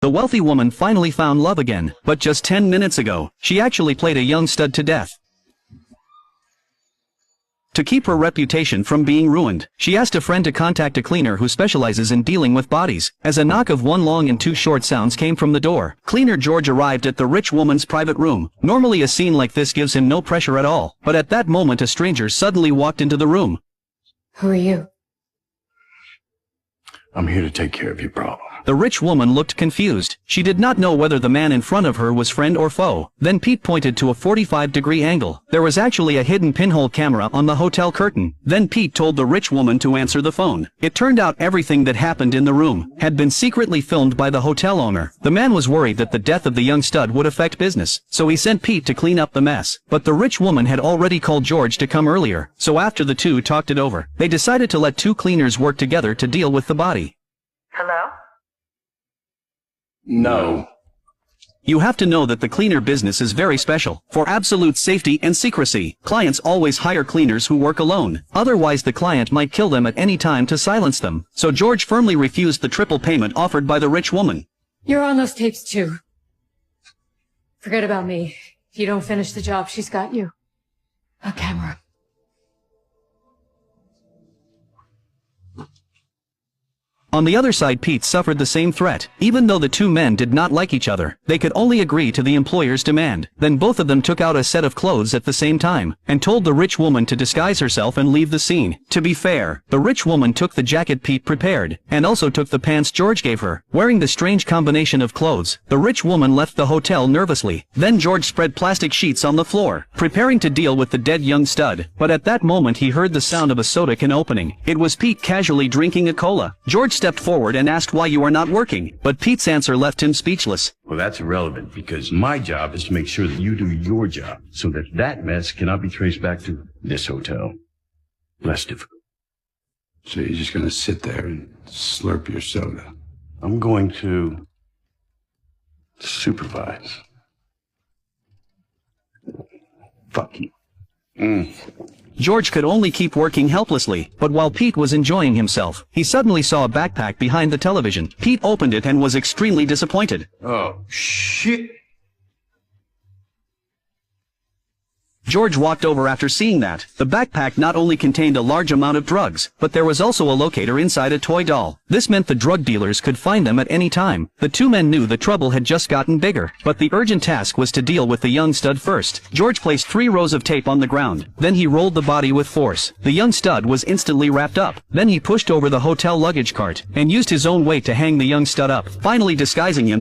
The wealthy woman finally found love again, but just 10 minutes ago, she actually played a young stud to death. To keep her reputation from being ruined, she asked a friend to contact a cleaner who specializes in dealing with bodies. As a knock of one long and two short sounds came from the door, cleaner George arrived at the rich woman's private room. Normally a scene like this gives him no pressure at all, but at that moment a stranger suddenly walked into the room. Who are you? I'm here to take care of your problem. The rich woman looked confused. She did not know whether the man in front of her was friend or foe. Then Pete pointed to a 45-degree angle. There was actually a hidden pinhole camera on the hotel curtain. Then Pete told the rich woman to answer the phone. It turned out everything that happened in the room had been secretly filmed by the hotel owner. The man was worried that the death of the young stud would affect business, so he sent Pete to clean up the mess. But the rich woman had already called George to come earlier, so after the two talked it over, they decided to let two cleaners work together to deal with the body. Hello? No. You have to know that the cleaner business is very special. For absolute safety and secrecy, clients always hire cleaners who work alone. Otherwise the client might kill them at any time to silence them. So George firmly refused the triple payment offered by the rich woman. You're on those tapes too. Forget about me. If you don't finish the job, she's got you. On camera. On the other side, Pete suffered the same threat. Even though the two men did not like each other, they could only agree to the employer's demand. Then both of them took out a set of clothes at the same time, and told the rich woman to disguise herself and leave the scene. To be fair, the rich woman took the jacket Pete prepared, and also took the pants George gave her. Wearing the strange combination of clothes, the rich woman left the hotel nervously. Then George spread plastic sheets on the floor, preparing to deal with the dead young stud. But at that moment he heard the sound of a soda can opening. It was Pete casually drinking a cola. George stepped forward and asked why you are not working, but Pete's answer left him speechless. Well, that's irrelevant, because my job is to make sure that you do your job, so that that mess cannot be traced back to this hotel. Less difficult. So you're just gonna sit there and slurp your soda? I'm going to supervise. Fuck you. George could only keep working helplessly, but while Pete was enjoying himself, he suddenly saw a backpack behind the television. Pete opened it and was extremely disappointed. Oh, shit. George walked over after seeing that. The backpack not only contained a large amount of drugs, but there was also a locator inside a toy doll. This meant the drug dealers could find them at any time. The two men knew the trouble had just gotten bigger, but the urgent task was to deal with the young stud first. George placed 3 rows of tape on the ground. Then he rolled the body with force. The young stud was instantly wrapped up. Then he pushed over the hotel luggage cart, and used his own weight to hang the young stud up, finally disguising him